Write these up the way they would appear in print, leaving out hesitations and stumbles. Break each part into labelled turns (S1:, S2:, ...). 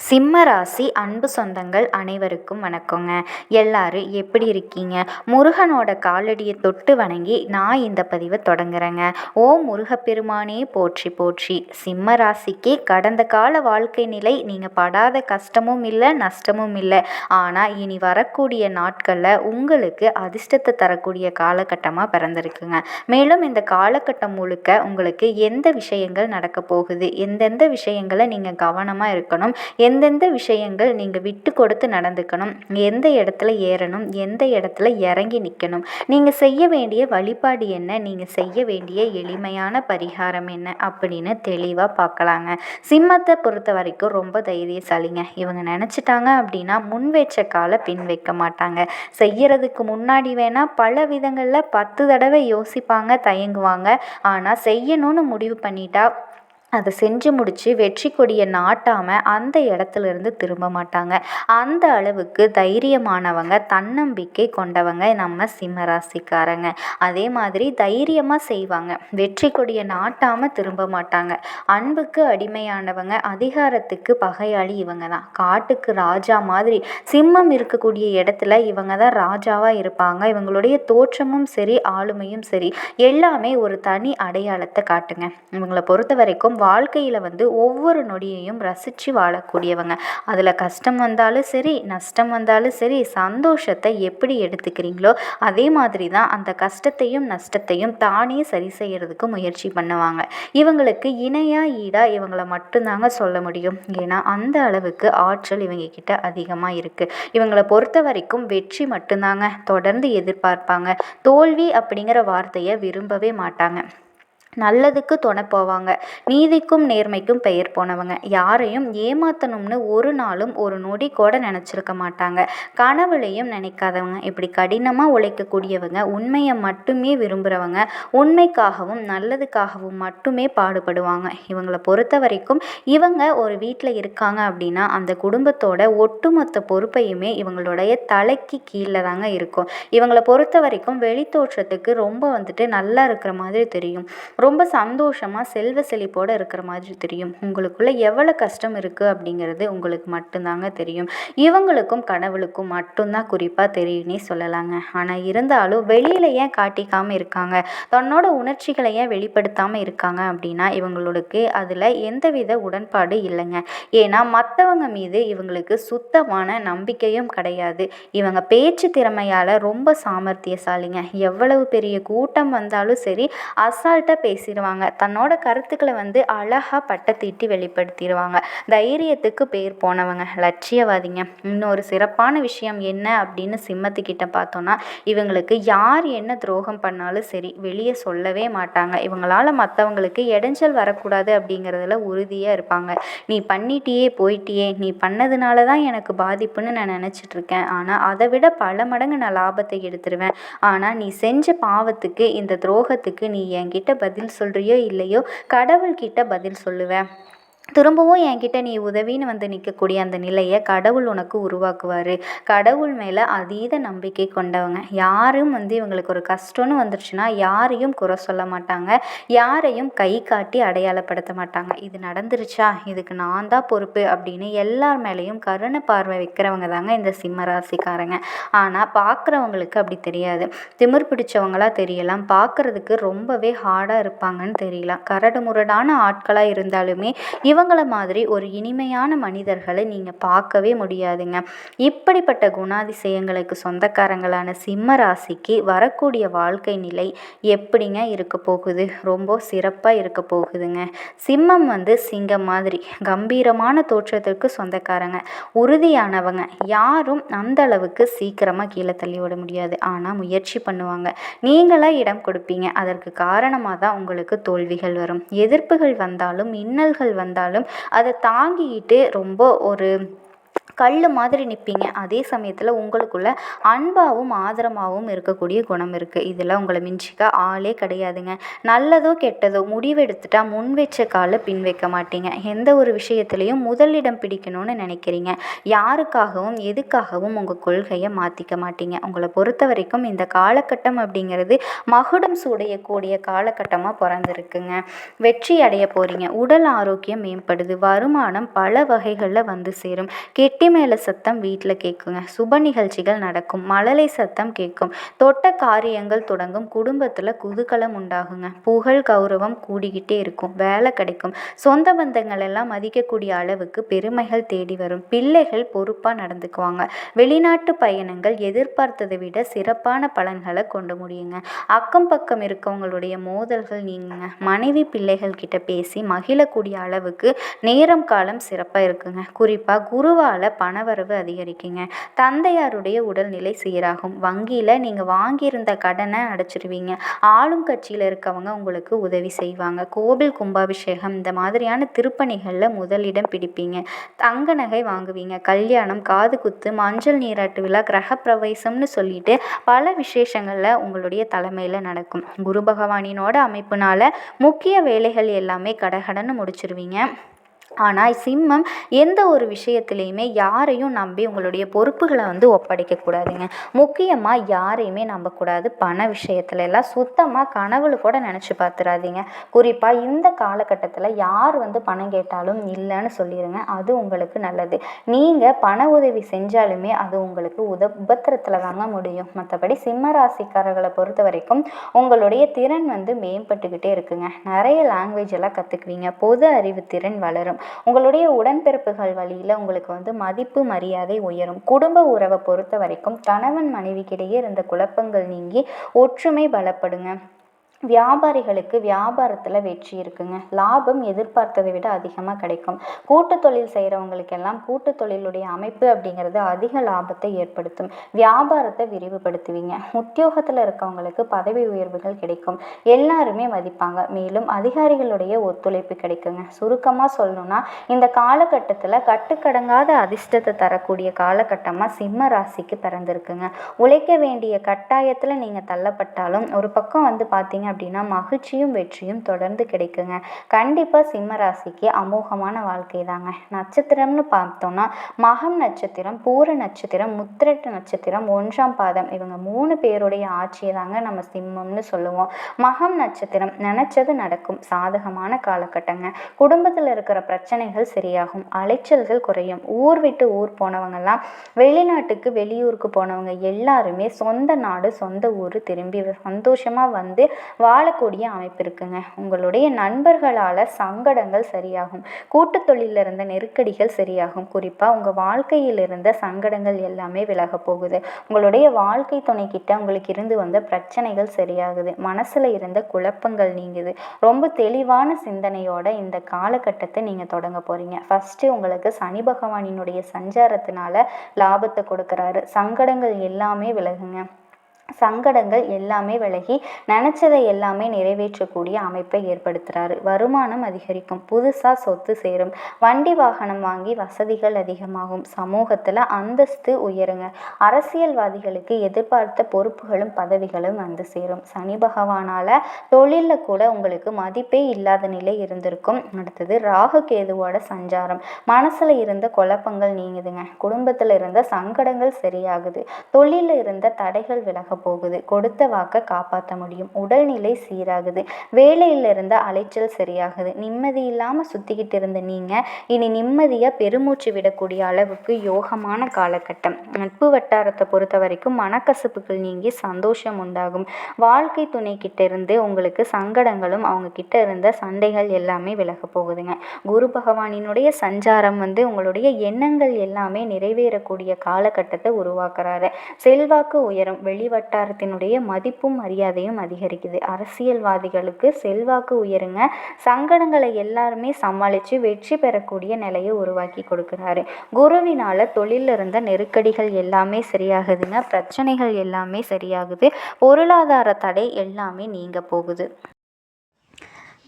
S1: சிம்ம ராசி அன்பு சொந்தங்கள் அனைவருக்கும் வணக்கங்க. எல்லாரும் எப்படி இருக்கீங்க? முருகனோட காலடியை தொட்டு வணங்கி நான் இந்த பதிவை தொடங்குறேங்க. ஓ முருகப்பெருமானே போற்றி போற்றி. சிம்ம ராசிக்கு கடந்த கால வாழ்க்கை நிலை நீங்கள் படாத கஷ்டமும் இல்லை, நஷ்டமும் இல்லை. ஆனால் இனி வரக்கூடிய நாட்களில் உங்களுக்கு அதிர்ஷ்டத்தை தரக்கூடிய காலகட்டமாக பிறந்திருக்குங்க. மேலும் இந்த காலகட்டம் முழுக்க உங்களுக்கு எந்த விஷயங்கள் நடக்க போகுது, எந்தெந்த விஷயங்களை நீங்கள் கவனமாக இருக்கணும், எந்தெந்த விஷயங்கள் நீங்கள் விட்டு கொடுத்து நடந்துக்கணும், எந்த இடத்துல ஏறணும், எந்த இடத்துல இறங்கி நிற்கணும், நீங்கள் செய்ய வேண்டிய வழிபாடு என்ன, நீங்கள் செய்ய வேண்டிய எளிமையான பரிகாரம் என்ன அப்படின்னு தெளிவாக பார்க்கலாங்க. சிம்மத்தை பொறுத்த வரைக்கும் ரொம்ப தைரியசாலிங்க. இவங்க நினச்சிட்டாங்க அப்படின்னா முன் வச்ச காலை பின் வைக்க மாட்டாங்க. செய்யறதுக்கு முன்னாடி வேணால் பல விதங்களில் 10 தடவை யோசிப்பாங்க, தயங்குவாங்க. ஆனால் செய்யணும்னு முடிவு பண்ணிட்டா அதை செஞ்சு முடித்து வெற்றி கொடியை நாட்டாமல் அந்த இடத்துலேருந்து திரும்ப மாட்டாங்க. அந்த அளவுக்கு தைரியமானவங்க, தன்னம்பிக்கை கொண்டவங்க நம்ம சிம்மராசிக்காரங்க. அதே மாதிரி தைரியமாக செய்வாங்க, வெற்றி கொடியை நாட்டாமல் திரும்ப மாட்டாங்க. அன்புக்கு அடிமையானவங்க, அதிகாரத்துக்கு பகையாளி இவங்க தான். காட்டுக்கு ராஜா மாதிரி சிம்மம் இருக்கக்கூடிய இடத்துல இவங்க தான் ராஜாவாக இருப்பாங்க. இவங்களுடைய தோற்றமும் சரி, ஆளுமையும் சரி, எல்லாமே ஒரு தனி அடையாளத்தை காட்டுங்க. இவங்களை பொறுத்த வரைக்கும் வாழ்க்கையில் ஒவ்வொரு நொடியையும் ரசித்து வாழக்கூடியவங்க. அதில் கஷ்டம் வந்தாலும் சரி, நஷ்டம் வந்தாலும் சரி, சந்தோஷத்தை எப்படி எடுத்துக்கிறீங்களோ அதே மாதிரி தான் அந்த கஷ்டத்தையும் நஷ்டத்தையும் தானே சரி செய்கிறதுக்கு முயற்சி பண்ணுவாங்க. இவங்களுக்கு இணையாக ஈடாக இவங்களை மட்டும்தாங்க சொல்ல முடியும். ஏன்னா அந்த அளவுக்கு ஆற்றல் இவங்க கிட்ட அதிகமாக இருக்குது. இவங்களை பொறுத்த வரைக்கும் வெற்றி மட்டும்தாங்க தொடர்ந்து எதிர்பார்ப்பாங்க. தோல்வி அப்படிங்கிற வார்த்தையை விரும்பவே மாட்டாங்க. நல்லதுக்கு துணை போவாங்க. நீதிக்கும் நேர்மைக்கும் பெயர் போனவங்க. யாரையும் ஏமாற்றணும்னு ஒரு நாளும் ஒரு நொடி கூட நினச்சிருக்க மாட்டாங்க. கனவுலையும் நினைக்காதவங்க. இப்படி கடினமாக உழைக்கக்கூடியவங்க, உண்மையை மட்டுமே விரும்புகிறவங்க, உண்மைக்காகவும் நல்லதுக்காகவும் மட்டுமே பாடுபடுவாங்க. இவங்களை பொறுத்த வரைக்கும் இவங்க ஒரு வீட்டில் இருக்காங்க அப்படின்னா அந்த குடும்பத்தோட ஒட்டுமொத்த பொறுப்பையுமே இவங்களுடைய தலைக்கு கீழே தாங்க இருக்கும். இவங்களை பொறுத்த வரைக்கும் வெளித்தோற்றத்துக்கு ரொம்ப நல்லா இருக்கிற மாதிரி தெரியும். ரொம்ப சந்தோஷமாக செல்வ செழிப்போடு இருக்கிற மாதிரி தெரியும். உங்களுக்குள்ளே எவ்வளோ கஷ்டம் இருக்குது அப்படிங்கிறது உங்களுக்கு மட்டும்தாங்க தெரியும். இவங்களுக்கும் கடவுளுக்கும் மட்டும்தான் குறிப்பாக தெரியும்னே சொல்லலாங்க. ஆனால் இருந்தாலும் வெளியில் ஏன் காட்டிக்காமல் இருக்காங்க, தன்னோட உணர்ச்சிகளை ஏன் வெளிப்படுத்தாமல் இருக்காங்க அப்படின்னா இவங்களுக்கு அதில் எந்தவித உடன்பாடு இல்லைங்க. ஏன்னா மற்றவங்க மீது இவங்களுக்கு சுத்தமான நம்பிக்கையும் கிடையாது. இவங்க பேச்சு திறமையால் ரொம்ப சாமர்த்தியசாலிங்க. எவ்வளவு பெரிய கூட்டம் வந்தாலும் சரி அசால்ட்டாக பேசிடுவாங்க. தன்னோட கருத்துக்களை அழகாக பட்டை தீட்டி வெளிப்படுத்திடுவாங்க. தைரியத்துக்கு பேர் போனவங்க, லட்சியவாதிங்க. இன்னொரு சிறப்பான விஷயம் என்ன அப்படின்னு சிம்மத்துக்கிட்ட பார்த்தோன்னா இவங்களுக்கு யார் என்ன துரோகம் பண்ணாலும் சரி வெளியே சொல்லவே மாட்டாங்க. இவங்களால் மற்றவங்களுக்கு இடைஞ்சல் வரக்கூடாது அப்படிங்கிறதுல உறுதியாக இருப்பாங்க. நீ பண்ணிட்டியே, போயிட்டியே, நீ பண்ணதுனால தான் எனக்கு பாதிப்புன்னு நான் நினச்சிட்ருக்கேன். ஆனால் அதை விட பல மடங்கு நான் லாபத்தை எடுத்துருவேன். ஆனால் நீ செஞ்ச பாவத்துக்கு, இந்த துரோகத்துக்கு நீ என்கிட்ட பதில் சொல்றியோ இல்லையோ கடவுள்கிட்ட பதில் சொல்லுவேன். திரும்பவும் என்கிட்ட நீ உதவின்னு நிற்கக்கூடிய அந்த நிலையை கடவுள் உனக்கு உருவாக்குவார். கடவுள் மேலே அதீத நம்பிக்கை கொண்டவங்க. யாரும் இவங்களுக்கு ஒரு கஷ்டம்னு வந்துருச்சுன்னா யாரையும் குறை சொல்ல மாட்டாங்க. யாரையும் கை காட்டி அடையாளப்படுத்த மாட்டாங்க. இது நடந்துருச்சா, இதுக்கு நான் தான் பொறுப்பு அப்படின்னு எல்லார் மேலேயும் கருணை பார்வை வைக்கிறவங்க தாங்க இந்த சிம்ம ராசிக்காரங்க. ஆனால் பார்க்குறவங்களுக்கு அப்படி தெரியாது. திமிர் பிடிச்சவங்களா தெரியலாம், பார்க்குறதுக்கு ரொம்பவே ஹார்டாக இருப்பாங்கன்னு தெரியலாம். கரடு முரடான ஆட்களாக இருந்தாலுமே இவங்கள மாதிரி ஒரு இனிமையான மனிதர்களை நீங்கள் பார்க்கவே முடியாதுங்க. இப்படிப்பட்ட குணாதிசயங்களுக்கு சொந்தக்காரங்களான சிம்ம ராசிக்கு வரக்கூடிய வாழ்க்கை நிலை எப்படிங்க இருக்க போகுது? ரொம்ப சிறப்பாக இருக்க போகுதுங்க. சிம்மம் சிங்கம் மாதிரி கம்பீரமான தோற்றத்திற்கு சொந்தக்காரங்க, உறுதியானவங்க. யாரும் அந்த அளவுக்கு சீக்கிரமாக கீழே தள்ளி விட முடியாது. ஆனால் முயற்சி பண்ணுவாங்க. நீங்களாக இடம் கொடுப்பீங்க. அதற்கு காரணமாக தான் உங்களுக்கு தோல்விகள் வரும். எதிர்ப்புகள் வந்தாலும், இன்னல்கள் வந்தாலும் அதை தாங்கிக்கிட்டு ரொம்ப ஒரு கல் மாதிரி நிற்பீங்க. அதே சமயத்தில் உங்களுக்குள்ள அன்பாகவும் ஆதரமாகவும் இருக்கக்கூடிய குணம் இருக்குது. இதில் உங்களை மிஞ்சிக்க ஆளே கிடையாதுங்க. நல்லதோ கெட்டதோ முடிவெடுத்துட்டா முன் வச்ச காலை பின் வைக்க மாட்டீங்க. எந்த ஒரு விஷயத்துலையும் முதலிடம் பிடிக்கணும்னு நினைக்கிறீங்க. யாருக்காகவும் எதுக்காகவும் உங்கள் கொள்கையை மாற்றிக்க மாட்டீங்க. உங்களை பொறுத்த வரைக்கும் இந்த காலகட்டம் அப்படிங்கிறது மகுடம் சூடையக்கூடிய காலகட்டமாக பிறந்திருக்குங்க. வெற்றி அடைய போகிறீங்க. உடல் ஆரோக்கியம் மேம்படுது. வருமானம் பல வகைகளில் வந்து சேரும். கெட்டி மேலே சத்தம் வீட்டில் கேட்குங்க. சுப நிகழ்ச்சிகள் நடக்கும். மழலை சத்தம் கேட்கும். தொட்ட காரியங்கள் தொடங்கும். குடும்பத்தில் குதூகலம் உண்டாகுங்க. புகழ் கௌரவம் கூடிக்கிட்டே இருக்கும். வேலை கிடைக்கும். சொந்த பந்தங்கள் எல்லாம் மதிக்கக்கூடிய அளவுக்கு பெருமைகள் தேடி வரும். பிள்ளைகள் பொறுப்பாக நடந்துக்குவாங்க. வெளிநாட்டு பயணங்கள் எதிர்பார்த்ததை விட சிறப்பான பலன்களை கொண்டு முடியுங்க. அக்கம் பக்கம் இருக்கவங்களுடைய மோதல்கள் நீங்குங்க. மனைவி பிள்ளைகள் கிட்ட பேசி மகிழக்கூடிய அளவுக்கு நேரம் காலம் சிறப்பாக இருக்குங்க. குறிப்பாக குருவால் பணவரவு அதிகரிக்குங்க. தந்தையாருடைய உடல்நிலை சீராகும். வங்கியில் நீங்கள் வாங்கியிருந்த கடனை அடைச்சிருவீங்க. ஆளும் கட்சியில் இருக்கவங்க உங்களுக்கு உதவி செய்வாங்க. கோவில் கும்பாபிஷேகம் இந்த மாதிரியான திருப்பணிகளில் முதலிடம் பிடிப்பீங்க. தங்க நகை வாங்குவீங்க. கல்யாணம், காது குத்து, மஞ்சள் நீராட்டு விழா, கிரக பிரவேசம்னு சொல்லிட்டு பல விசேஷங்களில் உங்களுடைய தலைமையில் நடக்கும். குரு பகவானினோட அமைப்புனால முக்கிய வேலைகள் எல்லாமே கடகடன்னு முடிச்சிருவீங்க. ஆனால் சிம்மம் எந்த ஒரு விஷயத்துலையுமே யாரையும் நம்பி உங்களுடைய பொறுப்புகளை ஒப்படைக்கக்கூடாதுங்க. முக்கியமாக யாரையுமே நம்பக்கூடாது. பண விஷயத்துல எல்லாம் சுத்தமாக கனவுல கூட நினச்சி பார்த்துறாதீங்க. குறிப்பாக இந்த காலகட்டத்தில் யார் பணம் கேட்டாலும் இல்லைன்னு சொல்லிடுங்க. அது உங்களுக்கு நல்லது. நீங்கள் பண உதவி செஞ்சாலுமே அது உங்களுக்கு உபத்திரத்தில் தாங்க முடியும். மற்றபடி சிம்ம ராசிக்காரர்களை பொறுத்த வரைக்கும் உங்களுடைய திறன் மேம்பட்டுக்கிட்டே இருக்குங்க. நிறைய லாங்குவேஜ் எல்லாம் கற்றுக்குவீங்க. பொது அறிவு திறன் வளரும். உங்களுடைய உடன்பிறப்புகள் வழியில் உங்களுக்கு மதிப்பு மரியாதை உயரும். குடும்ப உறவை பொறுத்த வரைக்கும் கணவன் மனைவிக்கிடையே இருந்த குழப்பங்கள் நீங்கி ஒற்றுமை பலப்படுங்க. வியாபாரிகளுக்கு வியாபாரத்தில் வெற்றி இருக்குங்க. லாபம் எதிர்பார்த்ததை விட அதிகமாக கிடைக்கும். கூட்டு தொழில் செய்கிறவங்களுக்கெல்லாம் கூட்டு தொழிலுடைய அமைப்பு அப்படிங்கிறது அதிக லாபத்தை ஏற்படுத்தும். வியாபாரத்தை விரிவுபடுத்துவீங்க. உத்தியோகத்தில் இருக்கவங்களுக்கு பதவி உயர்வுகள் கிடைக்கும். எல்லாருமே மதிப்பாங்க. மேலும் அதிகாரிகளுடைய ஒத்துழைப்பு கிடைக்குங்க. சுருக்கமாக சொல்லணும்னா இந்த காலகட்டத்தில் கட்டுக்கடங்காத அதிர்ஷ்டத்தை தரக்கூடிய காலகட்டமாக சிம்ம ராசிக்கு பிறந்திருக்குங்க. உழைக்க வேண்டிய கட்டாயத்தில் நீங்கள் தள்ளப்பட்டாலும் ஒரு பக்கம் பார்த்தீங்க அப்படின்னா மகிழ்ச்சியும் வெற்றியும் தொடர்ந்து கிடைக்குங்க. கண்டிப்பாக சிம்ம ராசிக்கு அமோகமான வாழ்க்கை தாங்க. நட்சத்திரம்னு பார்த்தோம்னா மகம் நட்சத்திரம், பூர நட்சத்திரம், முத்திரட்டு நட்சத்திரம், 1ஆம் பாதம் இவங்க 3 பேருடைய ஆட்சியை தாங்க நம்ம சிம்மம்னு சொல்லுவோம். மகம் நட்சத்திரம் நினைச்சது நடக்கும். சாதகமான காலகட்டங்க. குடும்பத்தில் இருக்கிற பிரச்சனைகள் சரியாகும். அலைச்சல்கள் குறையும். ஊர் விட்டு ஊர் போனவங்கெல்லாம் வெளிநாட்டுக்கு வெளியூருக்கு போனவங்க எல்லாருமே சொந்த நாடு சொந்த ஊர் திரும்பி சந்தோஷமாக வாழக்கூடிய அமைப்பு இருக்குங்க. உங்களுடைய நண்பர்களால் சங்கடங்கள் சரியாகும். கூட்டு தொழிலில் இருந்த நெருக்கடிகள் சரியாகும். குறிப்பாக உங்கள் வாழ்க்கையில் இருந்த சங்கடங்கள் எல்லாமே விலக போகுது. உங்களுடைய வாழ்க்கை துணைக்கிட்ட உங்களுக்கு இருந்து வந்த பிரச்சனைகள் சரியாகுது. மனசில் இருந்த குழப்பங்கள் நீங்குது. ரொம்ப தெளிவான சிந்தனையோட இந்த காலகட்டத்தை நீங்கள் தொடங்க போகிறீங்க. ஃபஸ்ட்டு உங்களுக்கு சனி பகவானினுடைய சஞ்சாரத்தினால லாபத்தை கொடுக்குறாரு. சங்கடங்கள் எல்லாமே விலகுங்க. சங்கடங்கள் எல்லாமே விலகி நினச்சதை எல்லாமே நிறைவேற்றக்கூடிய அமைப்பை ஏற்படுத்துகிறாரு. வருமானம் அதிகரிக்கும். புதுசாக சொத்து சேரும். வண்டி வாகனம் வாங்கி வசதிகள் அதிகமாகும். சமூகத்தில் அந்தஸ்து உயருங்க. அரசியல்வாதிகளுக்கு எதிர்பார்த்த பொறுப்புகளும் பதவிகளும் சேரும். சனி பகவானால் தொழிலில் கூட உங்களுக்கு மதிப்பே இல்லாத நிலை இருந்திருக்கும். அடுத்தது ராகு கேதுவோட சஞ்சாரம். மனசில் இருந்த குழப்பங்கள் நீங்குதுங்க. குடும்பத்தில் இருந்த சங்கடங்கள் சரியாகுது. தொழிலில் இருந்த தடைகள் விலக போகுது. கொடுத்த வாக்கை காப்பாற்ற முடியும். உடல்நிலை சீராகுது. வேலையில் இருந்த அலைச்சல் சரியாகுது. நிம்மதி இல்லாமல் சுத்திக்கிட்டு இருந்த நீங்கள் இனி நிம்மதியாக பெருமூச்சு விடக்கூடிய அளவுக்கு யோகமான காலகட்டம். நட்பு வட்டாரத்தை பொறுத்த வரைக்கும் மனக்கசப்புகள் நீங்கி சந்தோஷம் உண்டாகும். வாழ்க்கை துணை கிட்ட இருந்து உங்களுக்கு சங்கடங்களும் அவங்க கிட்ட இருந்த சண்டைகள் எல்லாமே விலக போகுதுங்க. குரு பகவானினுடைய சஞ்சாரம் உங்களுடைய எண்ணங்கள் எல்லாமே நிறைவேறக்கூடிய காலகட்டத்தை உருவாக்குறாரு. செல்வாக்கு உயரும். வட்டாரத்தினுடைய மதிப்பும் மரியாதையும் அதிகரிக்குது. அரசியல்வாதிகளுக்கு செல்வாக்கு உயருங்க. சங்கடங்களை எல்லாருமே சமாளித்து வெற்றி பெறக்கூடிய நிலையை உருவாக்கி கொடுக்குறாரு. குருவினால் தொழிலில் இருந்த நெருக்கடிகள் எல்லாமே சரியாகுதுங்க. பிரச்சனைகள் எல்லாமே சரியாகுது. பொருளாதார தடை எல்லாமே நீங்க போகுது.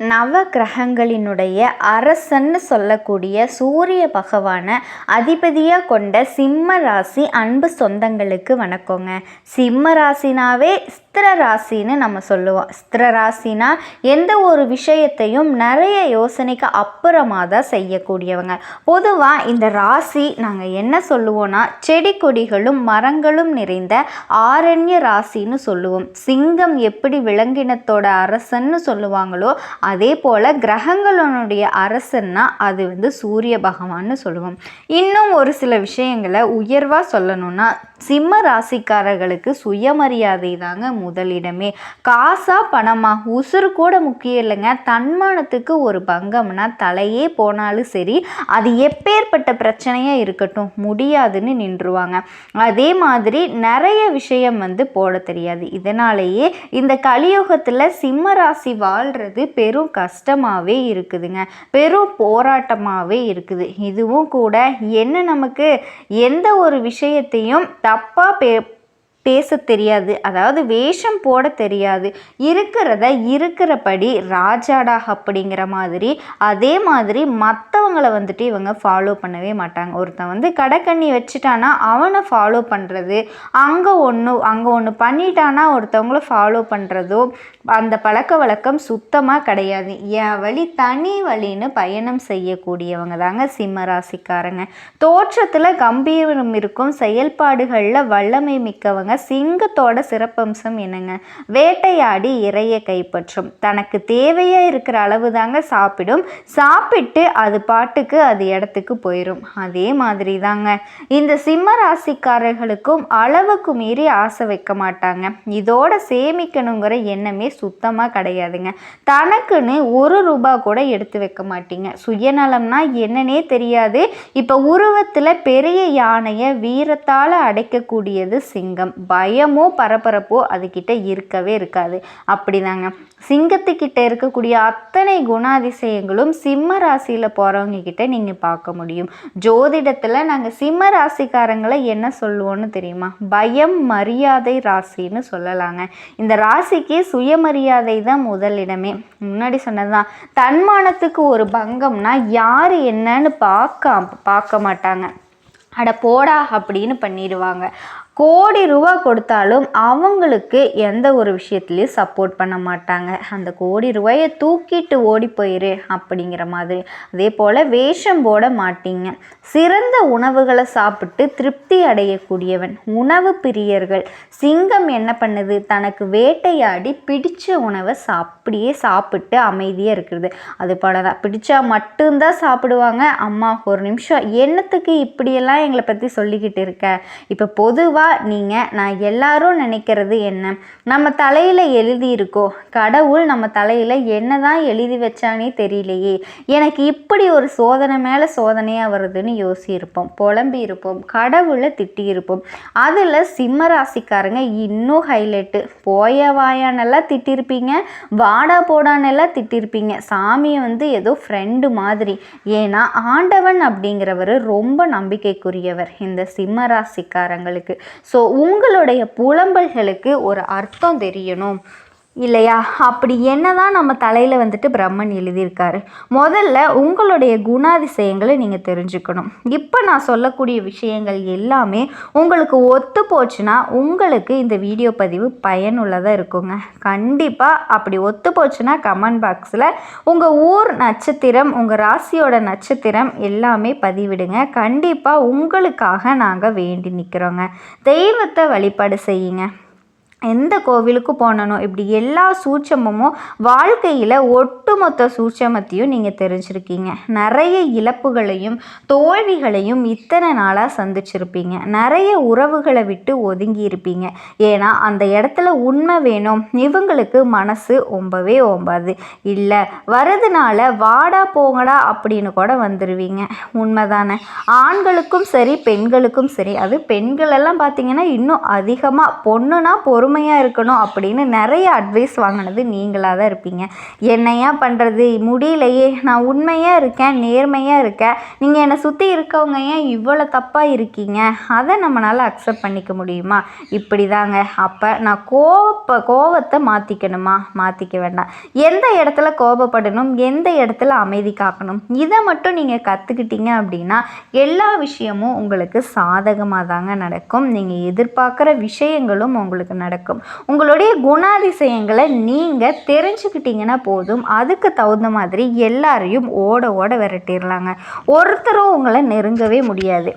S1: நவ கிரகங்களினுடைய அரசன்னு சொல்லக்கூடிய சூரிய பகவானை அதிபதியாக கொண்ட சிம்ம ராசி அன்பு சொந்தங்களுக்கு வணக்கங்க. சிம்ம ராசினாவே ஸ்திர ராசின்னு நம்ம சொல்லுவோம். ஸ்திர ராசினா எந்த ஒரு விஷயத்தையும் நிறைய யோசனைக்கு அப்புறமாக தான் செய்யக்கூடியவங்க. பொதுவாக இந்த ராசி நாங்கள் என்ன சொல்லுவோன்னா செடி கொடிகளும் மரங்களும் நிறைந்த ஆரண்ய ராசின்னு சொல்லுவோம். சிங்கம் எப்படி விலங்கினத்தோட அரசன்னு சொல்லுவாங்களோ அதே போல் கிரகங்களுடைய அரசன்னா அது சூரிய பகவான்னு சொல்லுவோம். இன்னும் ஒரு சில விஷயங்களை உயர்வாக சொல்லணும்னா சிம்ம ராசிக்காரர்களுக்கு சுயமரியாதை தாங்க முதலிடமே. காசா பணமா உசுறு கூட முக்கியம் இல்லைங்க. தன்மானத்துக்கு ஒரு பங்கம்னா தலையே போனாலும் சரி, அது எப்பேற்பட்ட பிரச்சனையாக இருக்கட்டும் முடியாதுன்னு நின்றுவாங்க. அதே மாதிரி நிறைய விஷயம் போட தெரியாது. இதனாலேயே இந்த கலியுகத்தில் சிம்ம ராசி வாழ்கிறது பெரும் கஷ்டமாகவே இருக்குதுங்க. பெரும் போராட்டமாகவே இருக்குது. இதுவும் கூட என்ன நமக்கு எந்த ஒரு விஷயத்தையும் தப்பாக பேச தெரியாது, அதாவது வேஷம் போட தெரியாது, இருக்கிறத இருக்கிறபடி ராஜாடா அப்படிங்கிற மாதிரி. அதே மாதிரி மற்றவங்களை இவங்க ஃபாலோ பண்ணவே மாட்டாங்க. ஒருத்தன் கடைக்கண்ணி வச்சுட்டானா அவனை ஃபாலோ பண்ணுறது, அங்கே ஒன்று பண்ணிட்டானா ஒருத்தவங்கள ஃபாலோ பண்ணுறதோ அந்த பழக்க வழக்கம் சுத்தமாக கிடையாது. என் வழி தனி வழின்னு பயணம் செய்யக்கூடியவங்க தாங்க சிம்ம ராசிக்காரங்க. தோற்றத்தில் கம்பீரம் இருக்கும், செயல்பாடுகளில் வல்லமை மிக்கவங்க. சிங்கத்தோட சிறப்பம்சம் என்னங்க? வேட்டையாடி இறையை கைப்பற்றும். தனக்கு தேவையா இருக்கிற அளவு தாங்க சாப்பிடும். சாப்பிட்டு அது பாட்டுக்கு அது இடத்துக்கு போயிடும். அதே மாதிரி தாங்க இந்த சிம்ம ராசிக்காரர்களுக்கும் அளவுக்கு மீறி ஆசை வைக்க மாட்டாங்க. இதோட சேமிக்கணுங்கிற எண்ணமே சுத்தமாக கிடையாதுங்க. தனக்குன்னு ₹1 கூட எடுத்து வைக்க மாட்டீங்க. சுயநலம்னா என்னன்னே தெரியாது. இப்போ உருவத்தில் பெரிய யானையை வீரத்தால் அடைக்கக்கூடியது சிங்கம். பயமோ பரபரப்போ அதுக்கிட்ட இருக்கவே இருக்காது. அப்படிதாங்க சிங்கத்துக்கிட்ட இருக்கக்கூடிய அத்தனை குணாதிசயங்களும் சிம்ம ராசியில் போகிறவங்க கிட்ட நீங்கள் பார்க்க முடியும். ஜோதிடத்தில் நாங்கள் சிம்ம ராசிக்காரங்களை என்ன சொல்லுவோன்னு தெரியுமா? பயம் மரியாதை ராசின்னு சொல்லலாங்க. இந்த ராசிக்கு சுயமரியாதை தான் முதலிடமே. முன்னாடி சொன்னதுதான், தன்மானத்துக்கு ஒரு பங்கம்னா யார் என்னன்னு பார்க்க மாட்டாங்க. அட போடா அப்படின்னு பண்ணிடுவாங்க. ₹1,00,00,000 கொடுத்தாலும் அவங்களுக்கு எந்த ஒரு விஷயத்துலையும் சப்போர்ட் பண்ண மாட்டாங்க. அந்த ₹1,00,00,000 தூக்கிட்டு ஓடி போயிரு அப்படிங்கிற மாதிரி. அதே போல் வேஷம் போட மாட்டீங்க. சிறந்த உணவுகளை சாப்பிட்டு திருப்தி அடையக்கூடியவன். உணவு பிரியர்கள். சிங்கம் என்ன பண்ணுது? தனக்கு வேட்டையாடி பிடிச்ச உணவை அப்படியே சாப்பிட்டு அமைதியாக இருக்கிறது. அது போல தான் பிடிச்சா மட்டும்தான் சாப்பிடுவாங்க. அம்மா ஒரு நிமிஷம், என்னத்துக்கு இப்படியெல்லாம் எங்களை பற்றி சொல்லிக்கிட்டு இருக்க? இப்போ பொதுவாக நான் எல்லாரும் நினைக்கிறது என்ன? நம்ம தலையில் எழுதியிருக்கோ, கடவுள் நம்ம தலையில் என்னதான் எழுதி வச்சானே தெரியலையே, எனக்கு இப்படி ஒரு சோதனை மேலே சோதனையாக வருதுன்னு யோசிச்சிருப்போம், புலம்பி இருப்போம், கடவுளை திட்டியிருப்போம். அதில் சிம்ம ராசிக்காரங்க இன்னும் ஹைலைட்டு. போய வாயானெல்லாம் திட்டிருப்பீங்க, வாடா போடானெல்லாம் திட்டிருப்பீங்க. சாமியை ஏதோ ஃப்ரெண்டு மாதிரி. ஏன்னா ஆண்டவன் அப்படிங்கிறவர் ரொம்ப நம்பிக்கைக்குரியவர் இந்த சிம்ம ராசிக்காரங்களுக்கு. ஸோ உங்களுடைய புலம்பல்களுக்கு ஒரு அர்த்தம் தெரியணும் இல்லையா? அப்படி என்னதான் நம்ம தலையில் பிரம்மன் எழுதியிருக்காரு. முதல்ல உங்களுடைய குணாதிசயங்களை நீங்கள் தெரிஞ்சுக்கணும். இப்போ நான் சொல்லக்கூடிய விஷயங்கள் எல்லாமே உங்களுக்கு ஒத்து போச்சுன்னா உங்களுக்கு இந்த வீடியோ பதிவு பயனுள்ளதாக இருக்குங்க. கண்டிப்பாக அப்படி ஒத்து போச்சுன்னா கமெண்ட் பாக்ஸில் உங்கள் ஊர் நட்சத்திரம், உங்கள் ராசியோட நட்சத்திரம் எல்லாமே பதிவிடுங்க. கண்டிப்பாக உங்களுக்காக நாங்கள் வேண்டி நிற்கிறோங்க. தெய்வத்தை வழிபாடு செய்யுங்க. எந்த கோவிலுக்கு போனணும், இப்படி எல்லா சூட்சமும் வாழ்க்கையில் ஒட்டுமொத்த சூட்சமத்தையும் நீங்கள் தெரிஞ்சிருக்கீங்க. நிறைய இழப்புகளையும் தோல்விகளையும் இத்தனை நாளாக சந்திச்சிருப்பீங்க. நிறைய உறவுகளை விட்டு ஒதுங்கி இருப்பீங்க. ஏன்னா அந்த இடத்துல உண்மை வேணும், இவங்களுக்கு மனசு ஒம்பவே ஒம்பாது. இல்லை வரதுனால வாடா போங்கடா அப்படின்னு கூட வந்துடுவீங்க. உண்மைதானே? ஆண்களுக்கும் சரி பெண்களுக்கும் சரி. அது பெண்களெல்லாம் பார்த்தீங்கன்னா இன்னும் அதிகமாக. பொண்ணுனா பொறுமை பொறுமையாக இருக்கணும் அப்படின்னு நிறைய அட்வைஸ் வாங்கினது நீங்களாக தான் இருப்பீங்க. என்னையா பண்ணுறது, முடியலையே, நான் உண்மையாக இருக்கேன், நேர்மையாக இருக்கேன், நீங்கள் என்னை சுற்றி இருக்கவங்க ஏன் இவ்வளோ தப்பாக இருக்கீங்க, அதை நம்மளால் அக்செப்ட் பண்ணிக்க முடியுமா? இப்படி தாங்க. அப்போ நான் கோவத்தை மாற்றிக்கணுமா? மாற்றிக்க வேண்டாம். எந்த இடத்துல கோபப்படணும், எந்த இடத்துல அமைதி காக்கணும், இதை மட்டும் நீங்கள் கற்றுக்கிட்டீங்க அப்படின்னா எல்லா விஷயமும் உங்களுக்கு சாதகமாக தாங்க நடக்கும். நீங்கள் எதிர்பார்க்குற விஷயங்களும் உங்களுக்கு நடக்கும். உங்களுடைய குணாதிசயங்களை நீங்கள் தெரிஞ்சுக்கிட்டீங்கன்னா போதும், அதுக்கு தகுந்த மாதிரி எல்லாரையும் ஓட ஓட விரட்டிடலாங்க. ஒருத்தரும் உங்களை நெருங்கவே முடியாது.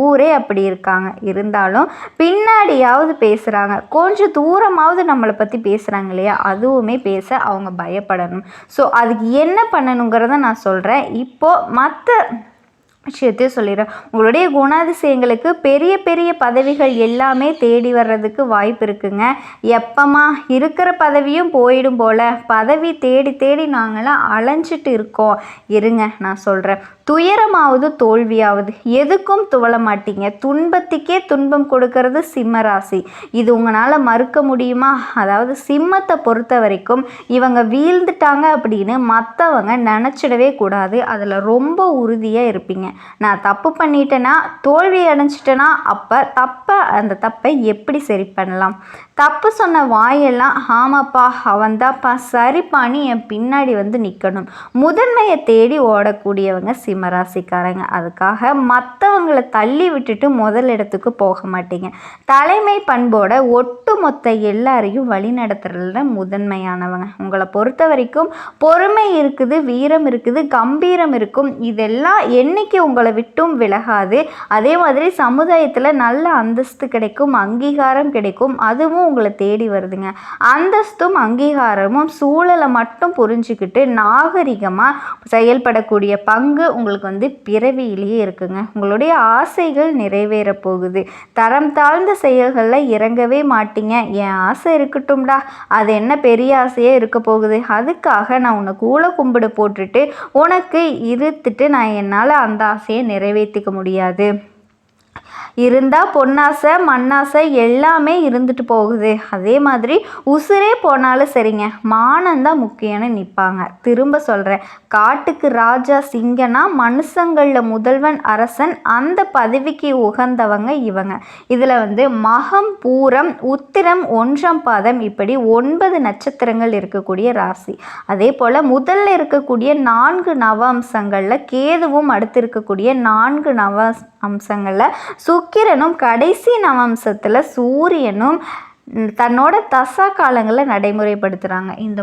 S1: ஊரே அப்படி இருக்காங்க. இருந்தாலும் பின்னாடியாவது பேசுகிறாங்க, கொஞ்சம் தூரமாவது நம்மளை பற்றி பேசுகிறாங்க இல்லையா, அதுவுமே பேச அவங்க பயப்படணும். ஸோ அதுக்கு என்ன பண்ணணுங்கிறத நான் சொல்கிறேன். இப்போது மற்ற விஷயத்தையும் சொல்லிடுறேன். உங்களுடைய குணாதிசயங்களுக்கு பெரிய பெரிய பதவிகள் எல்லாமே தேடி வர்றதுக்கு வாய்ப்பு இருக்குங்க. எப்பமா இருக்கிற பதவியும் போயிடும் போல் பதவி தேடி தேடி நாங்களாம் அலைஞ்சிட்டு இருக்கோம். இருங்க, நான் சொல்கிறேன். துயரமாவது தோல்வியாவது எதுக்கும் துவள மாட்டீங்க. துன்பத்துக்கே துன்பம் கொடுக்கறது சிம்ம ராசி. இது உங்களால் மறுக்க முடியுமா? அதாவது சிம்மத்தை பொறுத்த வரைக்கும் இவங்க வீழ்ந்துட்டாங்க அப்படின்னு மற்றவங்க நினச்சிடவே கூடாது. அதில் ரொம்ப உறுதியாக இருப்பீங்க. நான் தப்பு பண்ணிட்டேன்னா, தோல்வி அடைஞ்சிட்டேன்னா, அப்போ அந்த தப்பை எப்படி சரி பண்ணலாம்? தப்பு சொன்ன வாயெல்லாம் ஆமாப்பா அவன்தாப்பா சரிப்பான்னு என் பின்னாடி வந்து நிற்கணும். முதன்மையை தேடி ஓடக்கூடியவங்க சிம்மராசிக்காரங்க. அதுக்காக மற்றவங்களை தள்ளி விட்டுட்டு முதல் இடத்துக்கு போக மாட்டீங்க. தலைமை பண்போட ஒட்டு மொத்த எல்லாரையும் வழி நடத்துறதுல முதன்மையானவங்க. உங்களை பொறுத்த வரைக்கும் பொறுமை இருக்குது, வீரம் இருக்குது, கம்பீரம் இருக்கும். இதெல்லாம் என்னைக்கு உங்களை விட்டும் விலகாது. அதே மாதிரி சமுதாயத்தில் நல்ல அந்தஸ்து கிடைக்கும், அங்கீகாரம் கிடைக்கும். அதுவும் உங்களை தேடி வருதுங்க. அந்தஸ்தும் அங்கீகாரமும் சூழலை மட்டும் புரிஞ்சுக்கிட்டு நாகரிகமாக செயல்படக்கூடிய பங்கு உங்களுக்கு வந்து பிறவியிலேயே இருக்குங்க. உங்களுடைய ஆசைகள் நிறைவேற போகுது. தரம் தாழ்ந்த செயல்களில் இறங்கவே மாட்டீங்க. என் ஆசை இருக்கட்டும்டா, அது என்ன பெரிய ஆசையே இருக்க போகுது, அதுக்காக நான் உன்னை கூழ கும்பிடு போட்டுட்டு உனக்கு இருத்துட்டு நான் என்னால் அந்த ஆசையை நிறைவேற்றிக்க முடியாது. இருந்தால் பொன்னாசை மண்ணாசை எல்லாமே இருந்துட்டு போகுது. அதே மாதிரி உசுரே போனாலும் சரிங்க, மானந்தான் முக்கியம்னு நிற்பாங்க. திரும்ப சொல்கிறேன், காட்டுக்கு ராஜா சிங்கனா மனுஷங்களில் முதல்வன் அரசன். அந்த பதவிக்கு உகந்தவங்க இவங்க. இதில் வந்து மகம், பூரம், உத்திரம், ஒன்றாம் பாதம் இப்படி 9 நட்சத்திரங்கள் இருக்கக்கூடிய ராசி. அதே போல் முதல்ல இருக்கக்கூடிய 4 நவ அம்சங்களில் கேதுவும் அடுத்து இருக்கக்கூடிய 4 நவ அம்சங்களில் சுக்கிரனும் கடைசி நவம்சத்தில் சூரியனும் தன்னோட தசா காலங்களில் நடைமுறைப்படுத்துகிறாங்க. இந்த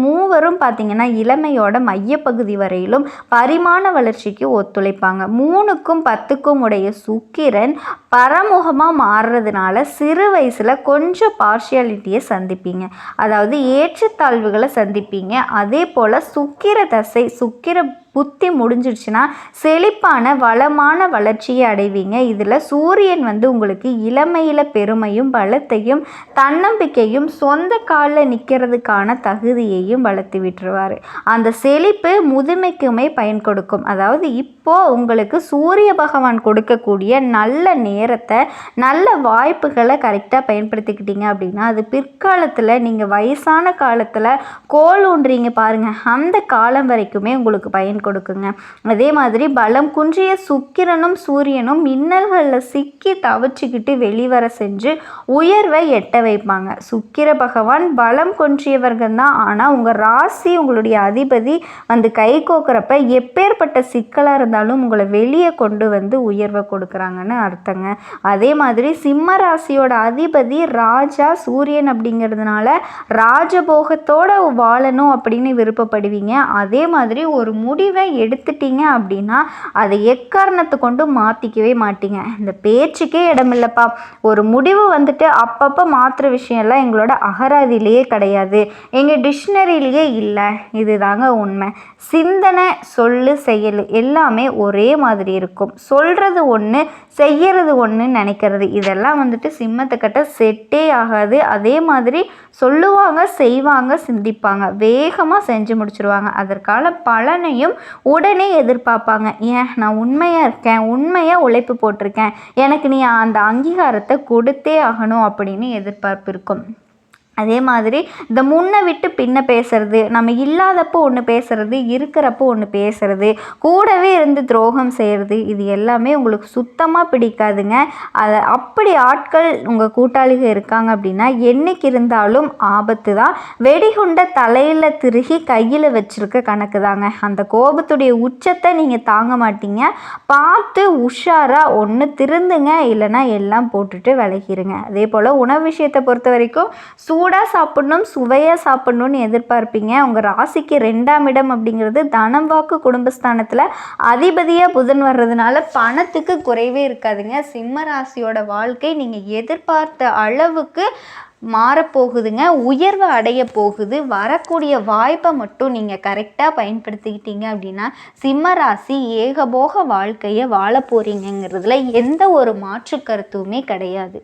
S1: மூவரும் பார்த்திங்கன்னா இளமையோட மையப்பகுதி வரையிலும் பரிமாண வளர்ச்சிக்கு ஒத்துழைப்பாங்க. 3க்கும் 10க்கும் உடைய சுக்கிரன் பரமுகமாக மாறுறதுனால சிறு வயசில் கொஞ்சம் பார்ஷியாலிட்டியை சந்திப்பீங்க, அதாவது ஏற்றத்தாழ்வுகளை சந்திப்பீங்க. அதே போல் சுக்கிர தசை, சுக்கிர புத்தி முடிஞ்சிடுச்சுன்னா செழிப்பான வளமான வளர்ச்சியை அடைவீங்க. இதில் சூரியன் வந்து உங்களுக்கு இளமையில் பெருமையும் பலத்தையும் தன்னம்பிக்கையும் சொந்த காலில் நிற்கிறதுக்கான தகுதியையும் வளர்த்து விட்டுருவார். அந்த செழிப்பு முதுமைக்குமே பயன் கொடுக்கும். அதாவது இப்போது உங்களுக்கு சூரிய பகவான் கொடுக்கக்கூடிய நல்ல நேரத்தை, நல்ல வாய்ப்புகளை கரெக்டாக பயன்படுத்திக்கிட்டீங்க அப்படின்னா அது பிற்காலத்தில் நீங்கள் வயசான காலத்தில் கோல் ஊன்றீங்க பாருங்கள், அந்த காலம் வரைக்குமே உங்களுக்கு பயன் கொடுக்குங்க. அதே மாதிரி பலம் குன்றிய சுக்கிரனும் சூரியனும் மின்னல்களில் சிக்கி தவச்சிக்கிட்டு வெளிவர செஞ்சு உயர்வை எட்ட வைப்பாங்க. சுக்கிர பகவான் பலம் குன்றியவர்கள் தான். ஆனால் உங்கள் ராசி, உங்களுடைய அதிபதி வந்து கை கோக்குறப்ப எப்பேற்பட்ட சிக்கலாக இருந்தாலும் உங்களை வெளியே கொண்டு வந்து உயர்வை கொடுக்குறாங்கன்னு அர்த்தங்க. அதே மாதிரி சிம்ம ராசியோட அதிபதி ராஜா சூரியன் அப்படிங்கிறதுனால ராஜபோகத்தோடு வாழணும் அப்படின்னு விருப்பப்படுவீங்க. அதே மாதிரி ஒரு முடிவை எடுத்துட்டீங்க அப்படின்னா அதை எக்காரணத்தை கொண்டு மாற்றிக்கவே மாட்டீங்க. இந்த பேச்சுக்கே இடமில்லைப்பா, ஒரு முடிவு வந்துட்டு அப்பப்போ மாற்றுற விஷயம்லாம் எங்களோட அகராதியிலேயே கிடையாது, எங்கள் டிக்ஷனரியிலேயே இல்லை. இதுதாங்க உண்மை. சிந்தனை, சொல்லு, செயல் எல்லாமே ஒரே மாதிரி இருக்கும். சொல்கிறது ஒன்று, செய்யறது ஒன்று நினைக்கிறது, இதெல்லாம் வந்துட்டு சிம்மத்துக்கிட்ட செட்டே ஆகாது. அதே மாதிரி சொல்லுவாங்க, செய்வாங்க, சிந்திப்பாங்க, வேகமாக செஞ்சு முடிச்சிருவாங்க. அதற்கான பலனையும்
S2: உடனே எதிர்பார்ப்பாங்க. ஏன் நான் உண்மையாக இருக்கேன், உண்மையாக உழைப்பு போட்டிருக்கேன், எனக்கு நீ அந்த அங்கீகாரத்தை கொடுத்தே ஆகணும் அப்படின்னு எதிர்பார்ப்பு இருக்கும். அதே மாதிரி இந்த முன்னை விட்டு பின்ன பேசுறது, நம்ம இல்லாதப்போ ஒன்று பேசுறது, இருக்கிறப்போ ஒன்று பேசுறது, கூடவே இருந்து துரோகம் செய்கிறது, இது எல்லாமே உங்களுக்கு சுத்தமாக பிடிக்காதுங்க. அதை அப்படி ஆட்கள் உங்கள் கூட்டாளிகள் இருக்காங்க அப்படின்னா என்றைக்கு இருந்தாலும் ஆபத்து தான். வெடிகுண்ட தலையில் திருகி கையில் வச்சுருக்க கணக்கு தாங்க. அந்த கோபத்துடைய உச்சத்தை நீங்கள் தாங்க மாட்டீங்க. பார்த்து உஷாராக ஒன்று திருந்துங்க, இல்லைன்னா எல்லாம் போட்டுட்டு விலகிருங்க. அதே போல் உணவு விஷயத்தை பொறுத்த வரைக்கும் சூடாக சாப்பிடணும், சுவையாக சாப்பிடணும்னு எதிர்பார்ப்பீங்க. உங்கள் ராசிக்கு 2ஆம் இடம் அப்படிங்கிறது தனம் வாக்கு குடும்பஸ்தானத்தில் அதிபதியாக புதன் வர்றதுனால பணத்துக்கு குறைவே இருக்காதுங்க. சிம்ம ராசியோட வாழ்க்கை நீங்கள் எதிர்பார்த்த அளவுக்கு மாறப்போகுதுங்க, உயர்வு அடைய போகுது. வரக்கூடிய வாய்ப்பை மட்டும் நீங்கள் கரெக்டாக பயன்படுத்திக்கிட்டீங்க அப்படின்னா சிம்ம ராசி ஏகபோக வாழ்க்கையை வாழ போகிறீங்கிறதுல எந்த ஒரு மாற்று கருத்துமே கிடையாது.